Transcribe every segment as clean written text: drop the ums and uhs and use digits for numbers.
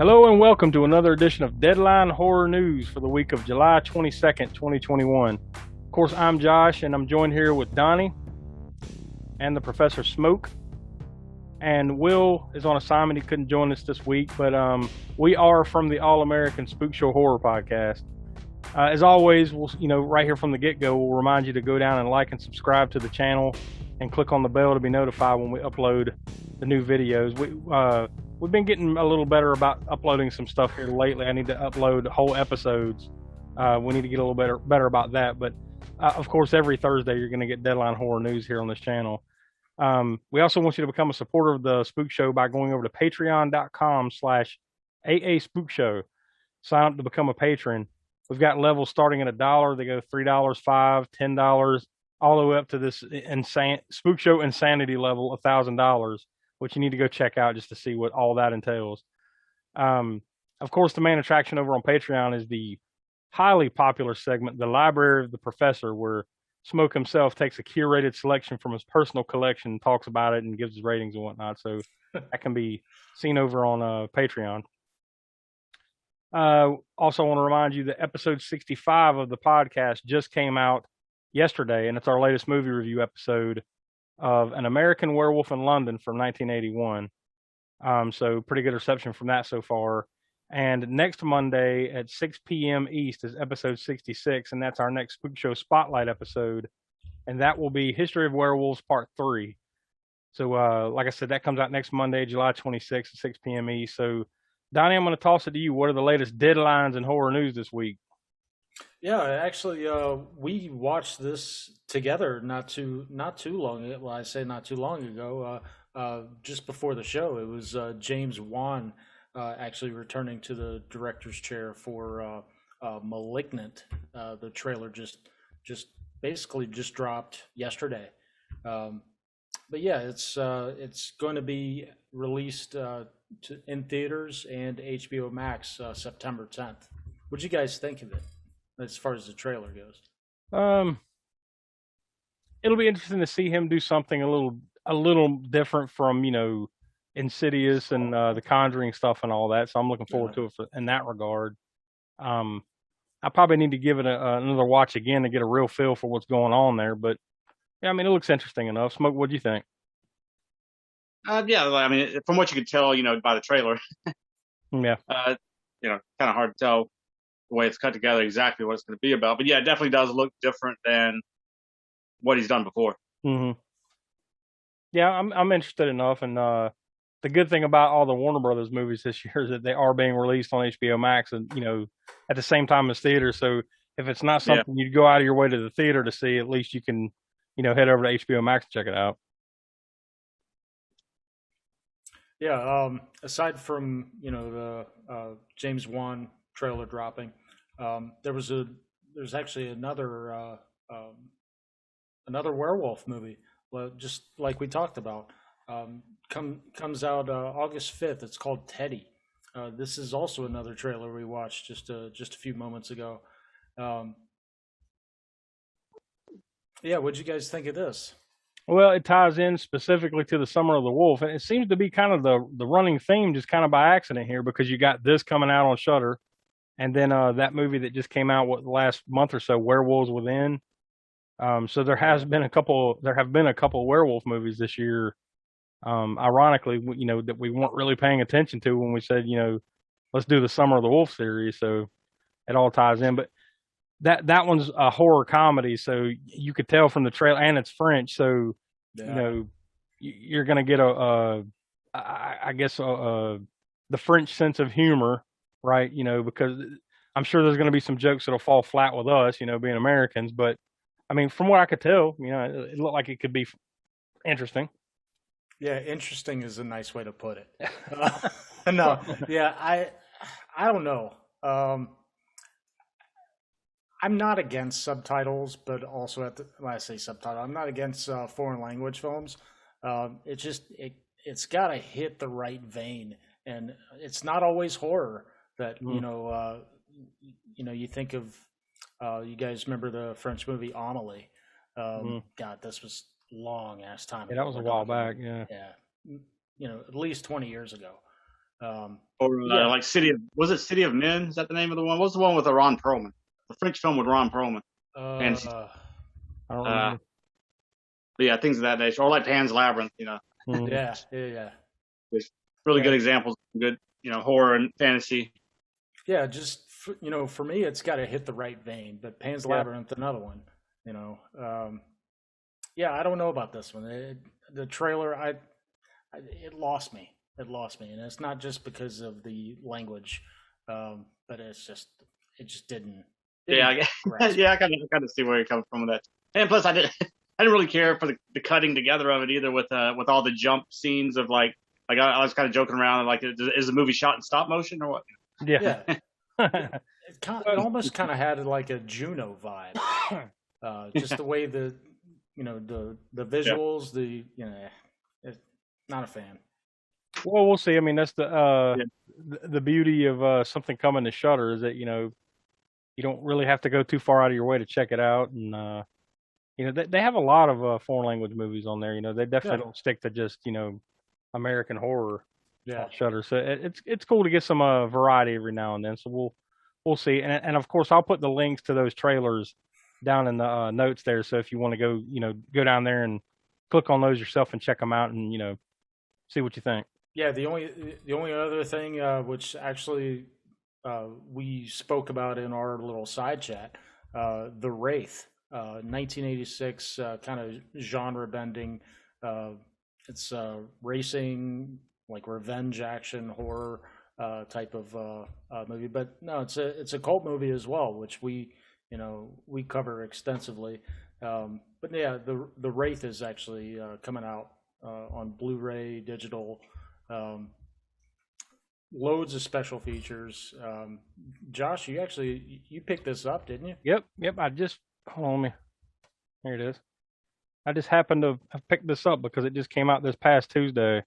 Hello and welcome to another edition of Deadline Horror News for the week of July 22nd, 2021. Of course, I'm Josh, and I'm joined here with Donnie and the Professor Smoke. And Will is on assignment. He couldn't join us this week, but we are from the All-American Spookshow Horror Podcast. As always, we'll, right here from the get-go, we'll remind you to go down and like and subscribe to the channel and click on the bell to be notified when we upload the new videos. We've been getting a little better about uploading some stuff here lately. I need to upload whole episodes. We need to get a little better about that. But of course, every Thursday you're going to get Deadline Horror News here on this channel. We also want you to become a supporter of the Spook Show by going over to patreon.com/AA-Spook-Show. Sign up to become a patron. We've got levels starting at $1. They go $3, $5, $10, all the way up to this Spook Show Insanity level, $1,000, which you need to go check out just to see what all that entails. Of course, the main attraction over on Patreon is the highly popular segment, The Library of the Professor, where Smoke himself takes a curated selection from his personal collection and talks about it and gives his ratings and whatnot. So that can be seen over on Patreon. Also want to remind you that episode 65 of the podcast just came out yesterday, and it's our latest movie review episode of An American Werewolf in London from 1981. So pretty good reception from that so far. And next Monday at 6 p.m. East is episode 66, and that's our next Spook Show Spotlight episode. And that will be History of Werewolves Part 3. So, like I said, that comes out next Monday, July 26th at 6 p.m. East. So, Donnie, I'm going to toss it to you. What are the latest deadlines in horror news this week? Yeah, actually, we watched this together not too long. Well, I say not too long ago. Just before the show, it was James Wan actually returning to the director's chair for *Malignant*. The trailer just basically just dropped yesterday. But yeah, it's going to be released in theaters and HBO Max September 10th. What do you guys think of it, as far as the trailer goes? It'll be interesting to see him do something a little different from Insidious and the Conjuring stuff and all that. So I'm looking forward to it in that regard. I probably need to give it another watch again to get a real feel for what's going on there. But yeah, I mean, it looks interesting enough. Smoke, what do you think? Yeah, I mean, from what you could tell, by the trailer, Yeah, kind of hard to tell the way it's cut together exactly what it's going to be about. But yeah, it definitely does look different than what he's done before. Mm-hmm. Yeah, I'm interested enough, and the good thing about all the Warner Brothers movies this year is that they are being released on HBO Max, and at the same time as theaters. So if it's not something you'd go out of your way to the theater to see, at least you can head over to HBO Max and check it out. Yeah. Aside from the James Wan trailer dropping, there's actually another werewolf movie, just like we talked about. Comes out August 5th. It's called Teddy. This is also another trailer we watched just a few moments ago. Yeah, what'd you guys think of this? Well, it ties in specifically to the Summer of the Wolf, and it seems to be kind of the running theme, just kind of by accident here, because you got this coming out on Shudder, and then that movie that just came out last month or so, Werewolves Within. So there have been a couple werewolf movies this year. Ironically, that we weren't really paying attention to when we said, let's do the Summer of the Wolf series. So it all ties in, but that one's a horror comedy. So you could tell from the trailer, and it's French. So, you're going to get the French sense of humor, right? Because I'm sure there's going to be some jokes that'll fall flat with us, being Americans, but I mean, from what I could tell, it looked like it could be interesting. Yeah, interesting is a nice way to put it. No, yeah, I don't know. I'm not against subtitles, but also when I say subtitle, I'm not against foreign language films. It's got to hit the right vein, and it's not always horror that you think of. You guys remember the French movie Amelie? God, this was long ass time. Yeah, that was a while back. Yeah. At least 20 years ago. Or like City of Men? Is that the name of the one? What's the one with Ron Perlman? The French film with Ron Perlman. I don't remember. Yeah, things of that nature. Or like Pan's Labyrinth, Mm. Yeah. There's really good examples of good, horror and fantasy. Yeah, just for me, it's got to hit the right vein. But Pan's Labyrinth, another one. Yeah, I don't know about this one. The trailer, it lost me. It lost me, and it's not just because of the language, but it just didn't. Yeah, I kind of see where you're coming from with that. And plus, I didn't really care for the cutting together of it either, with all the jump scenes of like I was kind of joking around, like, is the movie shot in stop motion or what? Yeah. It almost kind of had like a Juno vibe, just the way the visuals, not a fan. Well, we'll see. I mean, that's the beauty of something coming to Shudder is that you don't really have to go too far out of your way to check it out, and they have a lot of foreign language movies on there. They definitely don't stick to just American horror. On Shudder, so it's cool to get some variety every now and then. So we'll see, and of course I'll put the links to those trailers down in the notes there. So if you want to go down there and click on those yourself and check them out and see what you think. Yeah, the only other thing which actually we spoke about in our little side chat, The Wraith, 1986, kind of genre bending. It's racing, like revenge action horror type of movie, but no, it's a cult movie as well, which we cover extensively. But yeah, the Wraith is actually coming out on Blu-ray, digital, loads of special features. Josh, you picked this up, didn't you? Yep. I just hold on me. Here it is. I just happened to have picked this up because it just came out this past Tuesday.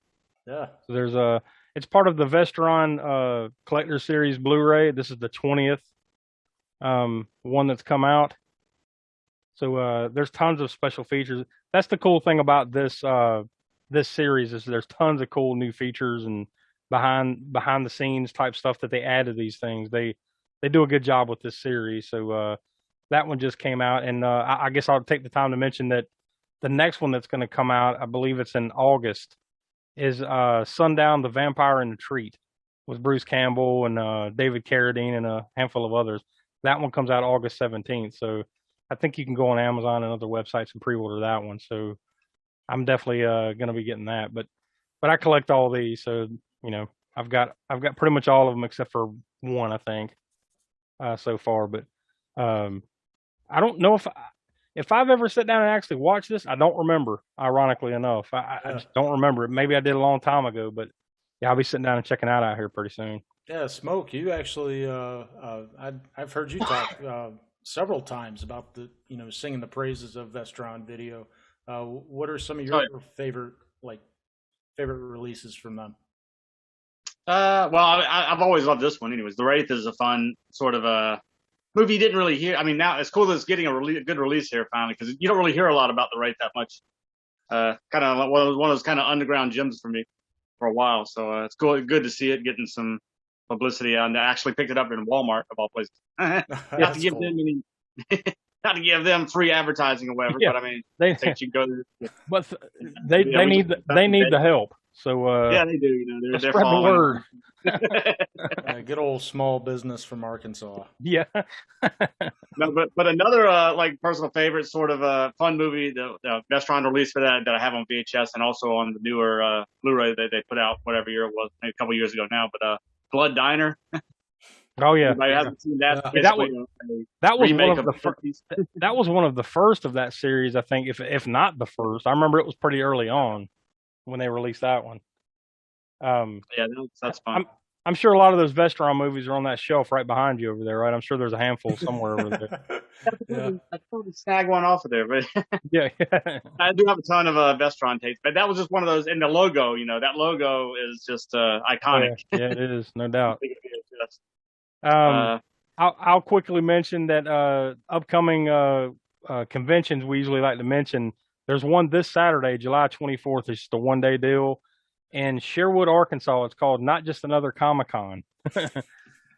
Yeah. So it's part of the Vestron Collector Series Blu-ray. This is the 20th one that's come out. So there's tons of special features. That's the cool thing about this series is there's tons of cool new features and behind the scenes type stuff that they add to these things. They do a good job with this series. So that one just came out, and I guess I'll take the time to mention that the next one that's going to come out, I believe it's in August, is Sundown, the Vampire and the Treat with Bruce Campbell and David Carradine and a handful of others. That one comes out August 17th. So I think you can go on Amazon and other websites and pre-order that one. So I'm definitely going to be getting that. But I collect all these, so I've got pretty much all of them except for one, I think, so far. But I don't know if I've ever sat down and actually watched this. I don't remember. Ironically enough, I just don't remember it. Maybe I did a long time ago, but yeah, I'll be sitting down and checking out here pretty soon. Yeah, Smoke, you actually, I've heard you talk several times about singing the praises of Vestron Video. What are some of your favorite releases from them? Well, I've always loved this one. Anyways, The Wraith is a fun sort of a movie you didn't really hear. I mean, now it's cool that it's getting a good release here finally, because you don't really hear a lot about The Wraith that much. Kind of one of those kind of underground gems for me for a while. So it's good to see it getting some publicity, and I actually picked it up in Walmart of all places. Not to give them not to give them free advertising or whatever, but I mean, they go. But they need the help. So yeah, they do. They're spread the word. Good old small business from Arkansas. Yeah. No, but another like personal favorite sort of fun movie, the Vestron release for that I have on VHS and also on the newer Blu-ray that they put out whatever year it was, maybe a couple years ago now. But Blood Diner. Oh yeah. Anybody hasn't seen that? That was one of the first. That was one of the first of that series, I think, if not the first. I remember it was pretty early on when they released that one. Yeah, that's fun. I'm sure a lot of those Vestron movies are on that shelf right behind you over there, right? I'm sure there's a handful somewhere over there. I'd probably snag one off of there, but yeah. I do have a ton of Vestron tapes, but that was just one of those. And the logo, that logo is just iconic. Yeah, it is, no doubt. I'll quickly mention that upcoming conventions we usually like to mention. There's one this Saturday, July 24th. It's just a one-day deal. in Sherwood, Arkansas. It's called Not Just Another Comic-Con,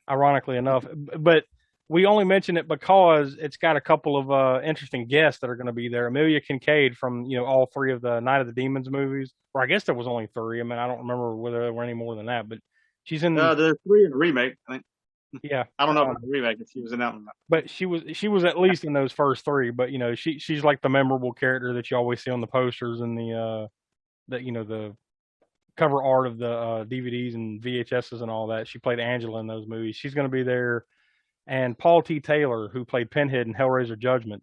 ironically enough. But we only mention it because it's got a couple of interesting guests that are going to be there. Amelia Kincaid from, all three of the Night of the Demons movies. Or I guess there was only three. I mean, I don't remember whether there were any more than that. But she's in... there's three in the remake, I think. Yeah. I don't know about the remake if she was in that one. But she was at least in those first three. But, she's like the memorable character that you always see on the posters and the cover art of the DVDs and VHSs and all that. She played Angela in those movies. She's going to be there. And Paul T. Taylor, who played Pinhead in Hellraiser Judgment,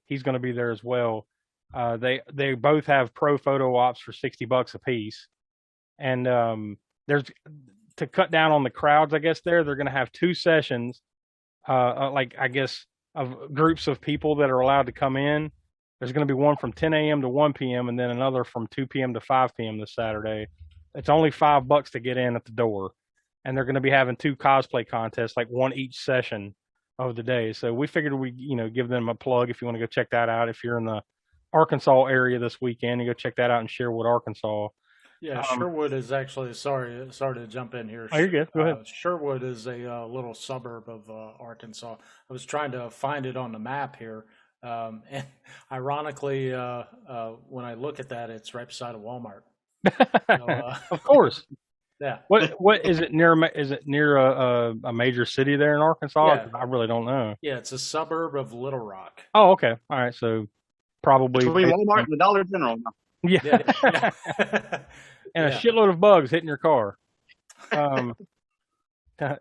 he's going to be there as well. They both have pro photo ops for $60 a piece. And there's, to cut down on the crowds, I guess they're going to have two sessions, of groups of people that are allowed to come in. There's going to be one from 10 a.m. to 1 p.m. and then another from 2 p.m. to 5 p.m. this Saturday. It's only $5 to get in at the door. And they're going to be having two cosplay contests, like one each session of the day. So we figured we, give them a plug if you want to go check that out. If you're in the Arkansas area this weekend, you go check that out in Sherwood, Arkansas. Yeah, Sherwood is actually, sorry to jump in here. Oh, you're good. Go ahead. Sherwood is a little suburb of Arkansas. I was trying to find it on the map here. And ironically, when I look at that, it's right beside a Walmart. So, of course. Yeah. What is it near? Is it near a major city there in Arkansas? Yeah. I really don't know. Yeah, it's a suburb of Little Rock. Oh, okay. All right. So probably between Walmart and the Dollar General. Yeah. And a shitload of bugs hitting your car.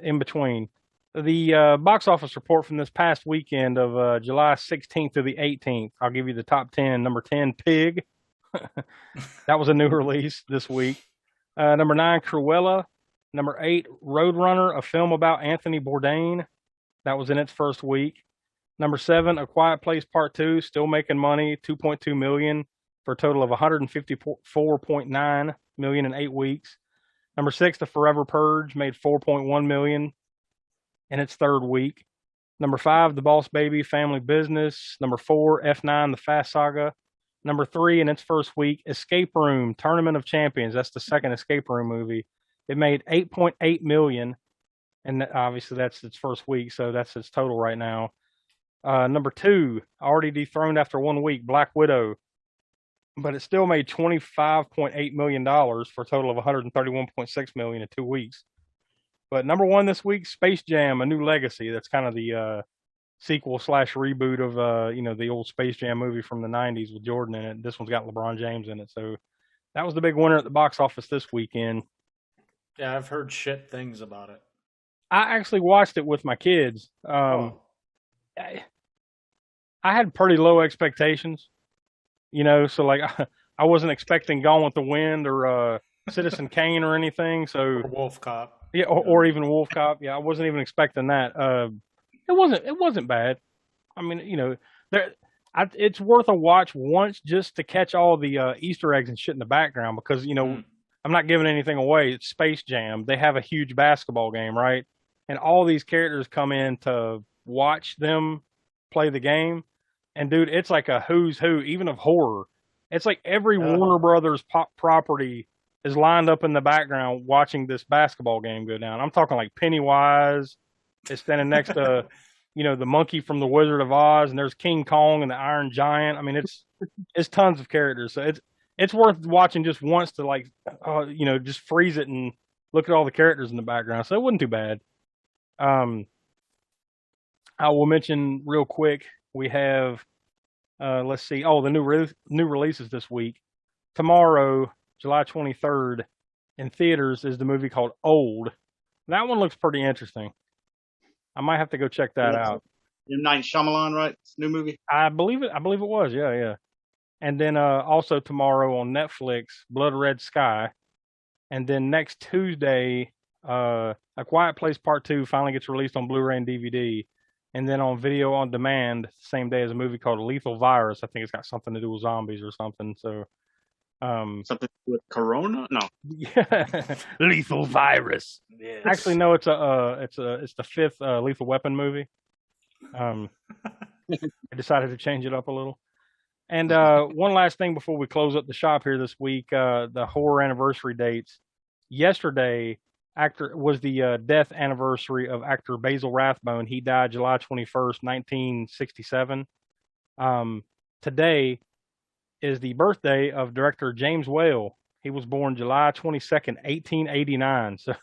In between. The box office report from this past weekend of July 16th to the 18th. I'll give you the top 10. Number 10, Pig. That was a new release this week. Number 9, Cruella. Number 8, Roadrunner, a film about Anthony Bourdain. That was in its first week. Number 7, A Quiet Place Part 2, still making money, $2.2 million for a total of $154.9 million in 8 weeks. Number 6, The Forever Purge, made $4.1 million in its third week. Number 5, The Boss Baby, Family Business. Number 4, F9, The Fast Saga. Number 3, in its first week, Escape Room, Tournament of Champions. That's the second Escape Room movie. It made $8.8 million, and obviously that's its first week, so that's its total right now. Number 2, already dethroned after 1 week, Black Widow, but it still made $25.8 million for a total of $131.6 million in 2 weeks. But number 1 this week, Space Jam: A New Legacy. That's kind of the sequel / reboot of the old Space Jam movie from the 90s with Jordan in it. This one's got LeBron James in it. So that was the big winner at the box office this weekend. Yeah, I've heard shit things about it. I actually watched it with my kids. I had pretty low expectations, so like I wasn't expecting Gone with the Wind or Citizen Kane or anything. So or Wolf Cop. Yeah, or even Wolf Cop. Yeah, I wasn't even expecting that. It wasn't bad. I mean, it's worth a watch once just to catch all the Easter eggs and shit in the background because I'm not giving anything away. It's Space Jam. They have a huge basketball game, right? And all these characters come in to watch them play the game. And dude, it's like a who's who, even of horror. It's like every Warner Brothers property is lined up in the background watching this basketball game go down. I'm talking like Pennywise is standing next to, the monkey from The Wizard of Oz, and there's King Kong and the Iron Giant. I mean, it's tons of characters. So it's worth watching just once to just freeze it and look at all the characters in the background. So it wasn't too bad. I will mention real quick, we have, let's see. Oh, the new releases this week. Tomorrow, July 23rd, in theaters is the movie called Old. That one looks pretty interesting. I might have to go check that out. M. Night Shyamalan, right? It's a new movie. I believe it was. Yeah. And then also tomorrow on Netflix, Blood Red Sky. And then next Tuesday, A Quiet Place Part 2 finally gets released on Blu-ray and DVD. And then on video on demand, same day as a movie called Lethal Virus. I think it's got something to do with zombies or something. So something with Corona? No. Yeah. Lethal Virus. Yes. Actually, no, it's the fifth Lethal Weapon movie. I decided to change it up a little. And one last thing before we close up the shop here this week, the horror anniversary dates. Yesterday, was the death anniversary of actor Basil Rathbone. He died July 21st, 1967. Today is the birthday of director James Whale. He was born July 22nd, 1889. So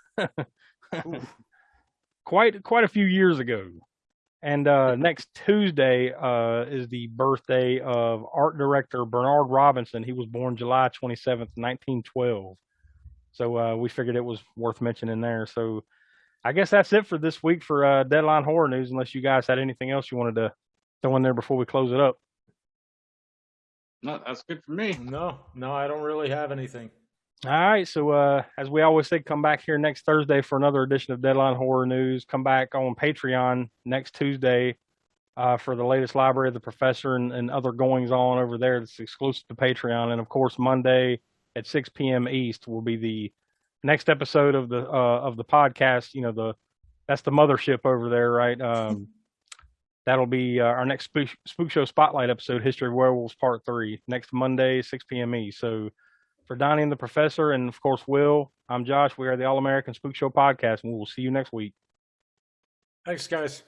quite a few years ago. And next Tuesday is the birthday of art director Bernard Robinson. He was born July 27th, 1912. So we figured it was worth mentioning there. So I guess that's it for this week for Deadline Horror News, unless you guys had anything else you wanted to throw in there before we close it up. No, that's good for me. No, I don't really have anything. All right, so as we always say, come back here next Thursday for another edition of Deadline Horror News. Come back on Patreon next Tuesday for the latest Library of the Professor and other goings-on over there that's exclusive to Patreon. And, of course, Monday at 6 p.m. East will be the next episode of the podcast. You know, that's the mothership over there, right? That'll be our next Spook Show Spotlight episode, History of Werewolves Part 3, next Monday, 6 p.m. East. So, for Donnie and the Professor, and of course, Will, I'm Josh. We are the All-American Spook Show Podcast, and we will see you next week. Thanks, guys.